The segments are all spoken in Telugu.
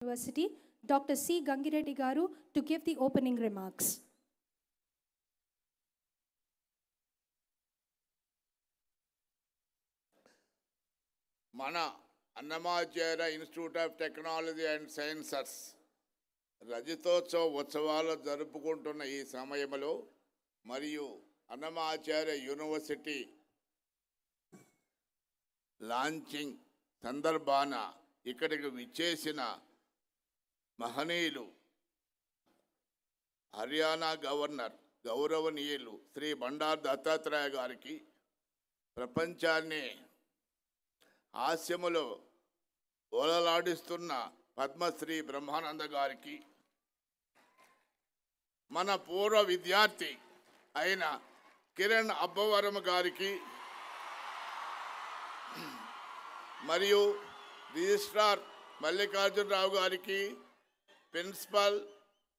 University, Dr. C. Gangireddy Garu, to give the opening remarks. మన Annamacharya institute of technology and sciences రజతోత్సవ ఉత్సవాలు జరుపుకుంటున్న ఈ సమయంలో మరియు అన్నమాచార్య యూనివర్సిటీ లాంచింగ్ సందర్భాన ఇక్కడికి విచ్చేసిన మహనీయులు హర్యానా గవర్నర్ గౌరవనీయులు శ్రీ బండారు దత్తాత్రేయ గారికి, ప్రపంచాన్ని హాస్యములో ఓలలాడిస్తున్న పద్మశ్రీ బ్రహ్మానంద గారికి, మన పూర్వ విద్యార్థి అయిన కిరణ్ అబ్బవరం గారికి, మరియు రిజిస్ట్రార్ మల్లికార్జునరావు గారికి, ప్రిన్సిపల్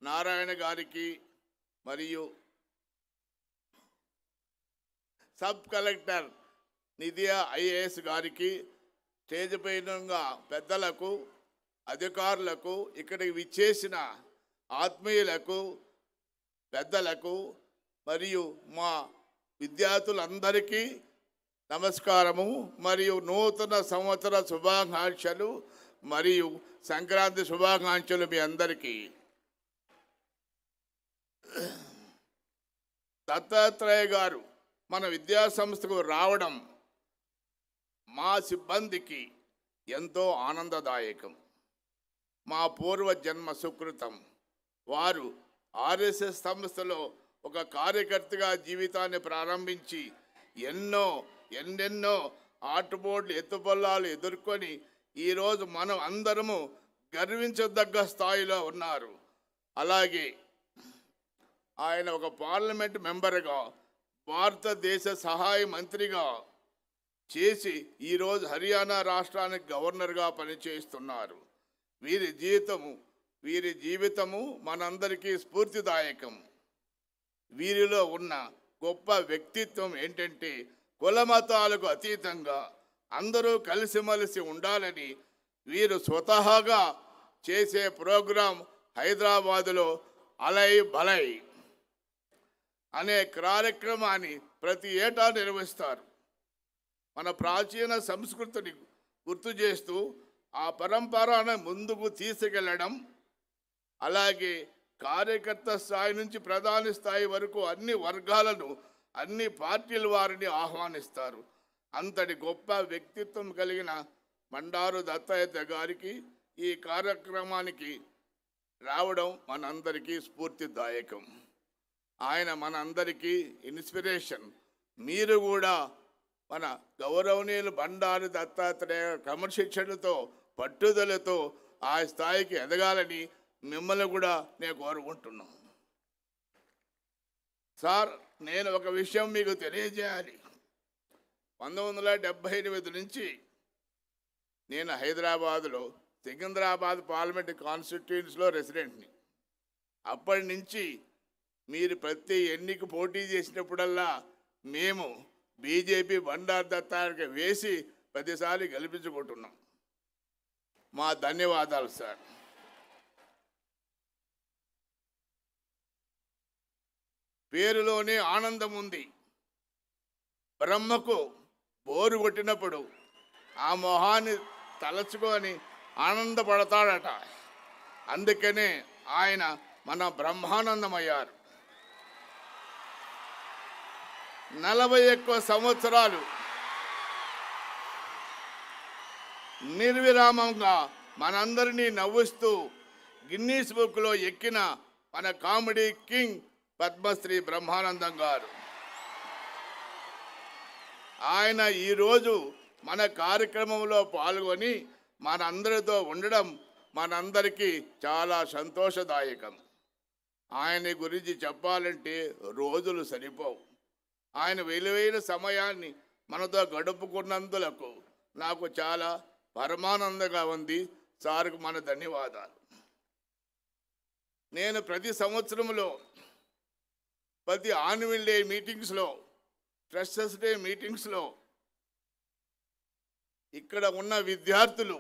నారాయణ గారికి, మరియు సబ్ కలెక్టర్ నిధియా ఐఏఎస్ గారికి, స్టేజ్ పైన పెద్దలకు, అధికారులకు, ఇక్కడికి విచ్చేసిన ఆత్మీయులకు, పెద్దలకు మరియు మా విద్యార్థులందరికీ నమస్కారము మరియు నూతన సంవత్సర శుభాకాంక్షలు మరియు సంక్రాంతి శుభాకాంక్షలు మీ అందరికీ. దత్తాత్రేయ గారు మన విద్యా సంస్థకు రావడం మా సిబ్బందికి ఎంతో ఆనందదాయకం. మా పూర్వ జన్మ సుకృతం. వారు ఆర్ఎస్ఎస్ సంస్థలో ఒక కార్యకర్తగా జీవితాన్ని ప్రారంభించి ఎన్నెన్నో ఆటుపోట్లు ఎత్తుపల్లాలు ఎదుర్కొని ఈరోజు మనం అందరము గర్వించదగ్గ స్థాయిలో ఉన్నారు. అలాగే ఆయన ఒక పార్లమెంట్ మెంబర్గా, భారతదేశ సహాయ మంత్రిగా చేసి ఈరోజు హర్యానా రాష్ట్రానికి గవర్నర్గా పనిచేస్తున్నారు. వీరి జీవితము మనందరికీ స్ఫూర్తిదాయకం. వీరిలో ఉన్న గొప్ప వ్యక్తిత్వం ఏంటంటే, కులమతాలకు అతీతంగా అందరూ కలిసిమెలిసి ఉండాలని వీరు స్వతహాగా చేసే ప్రోగ్రాం హైదరాబాదులో అలై బలై అనే కార్యక్రమాన్ని ప్రతి ఏటా నిర్వహిస్తారు. మన ప్రాచీన సంస్కృతిని గుర్తు చేస్తూ ఆ పరంపరను ముందుకు తీసుకెళ్లడం, అలాగే కార్యకర్త స్థాయి నుంచి ప్రధాని స్థాయి వరకు అన్ని వర్గాలను, అన్ని పార్టీల వారిని ఆహ్వానిస్తారు. అంతటి గొప్ప వ్యక్తిత్వం కలిగిన బండారు దత్తాత్రేయ గారికి ఈ కార్యక్రమానికి రావడం మనందరికీ స్ఫూర్తిదాయకం. ఆయన మనందరికీ ఇన్స్పిరేషన్. మీరు కూడా మన గౌరవనీయులు బండారు దత్తాత్రేయ క్రమశిక్షణతో, పట్టుదలతో ఆ స్థాయికి ఎదగాలని మిమ్మల్ని కూడా నేను కోరుకుంటున్నాను. సార్, నేను ఒక విషయం మీకు తెలియజేయాలి. 1978 నుంచి నేను హైదరాబాదులో సికింద్రాబాద్ పార్లమెంట్ కాన్స్టిట్యూన్సీలో రెసిడెంట్ని. అప్పటి నుంచి మీరు ప్రతి ఎన్నిక పోటీ చేసినప్పుడల్లా మేము బీజేపీ బండారు దత్తాత్రేయ వేసి 10 సార్లు గెలిపించుకుంటున్నాం. మా ధన్యవాదాలు సార్. పేరులోనే ఆనందం ఉంది. బ్రహ్మకు బోరు కొట్టినప్పుడు ఆ మొహాన్ని తలచుకొని ఆనందపడతాడట. అందుకనే ఆయన మన బ్రహ్మానందమయ్యారు. 41 సంవత్సరాలు నిర్విరామంగా మనందరినీ నవ్విస్తూ గిన్నీస్ బుక్లో ఎక్కిన మన కామెడీ కింగ్ పద్మశ్రీ బ్రహ్మానందం గారు. ఆయన ఈరోజు మన కార్యక్రమంలో పాల్గొని మనందరితో ఉండడం మనందరికీ చాలా సంతోషదాయకం. ఆయన గురించి చెప్పాలంటే రోజులు సరిపోవు. ఆయన విలువైన సమయాన్ని మనతో గడుపుకున్నందులకు నాకు చాలా పరమానందంగా ఉంది. సార్కు మన ధన్యవాదాలు. నేను ప్రతి సంవత్సరంలో ప్రతి యాన్యువల్ డే మీటింగ్స్లో, ఫ్రెషర్స్ డే మీటింగ్స్లో ఇక్కడ ఉన్న విద్యార్థులు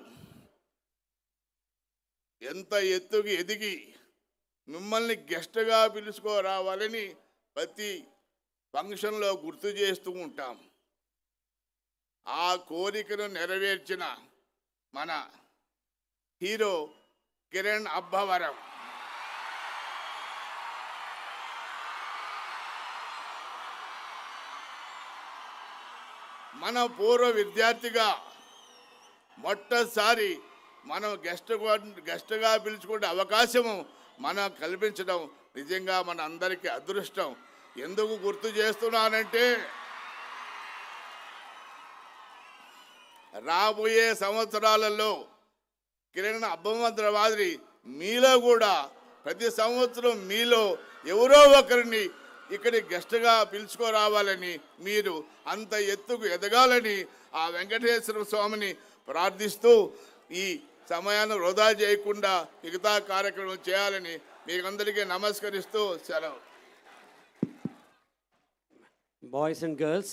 ఎంత ఎత్తుకి ఎదిగి మిమ్మల్ని గెస్ట్గా పిలుచుకోరావాలని ప్రతి ఫంక్షన్లో గుర్తు చేస్తూ ఉంటాం. ఆ కోరికను నెరవేర్చిన మన హీరో కిరణ్ అబ్బవరం మన పూర్వ విద్యార్థిగా మొట్టసారి మనం గెస్ట్గా పిలుచుకునే అవకాశము మనం కల్పించడం నిజంగా మన అందరికీ అదృష్టం. ఎందుకు గుర్తు చేస్తున్నానంటే రాబోయే సంవత్సరాలలో కిరణ్ అబ్బవరం మాదిరి మీలో కూడా ప్రతి సంవత్సరం మీలో ఎవరో ఒకరిని ఇక్కడి గెస్ట్గా పిలుచుకోరావాలని, మీరు అంత ఎత్తుకు ఎదగాలని ఆ వెంకటేశ్వర స్వామిని ప్రార్థిస్తూ ఈ సమయాన్ని వృధా చేయకుండా మిగతా కార్యక్రమం చేయాలని మీకందరికీ నమస్కరిస్తూ సెలవు. Boys and girls,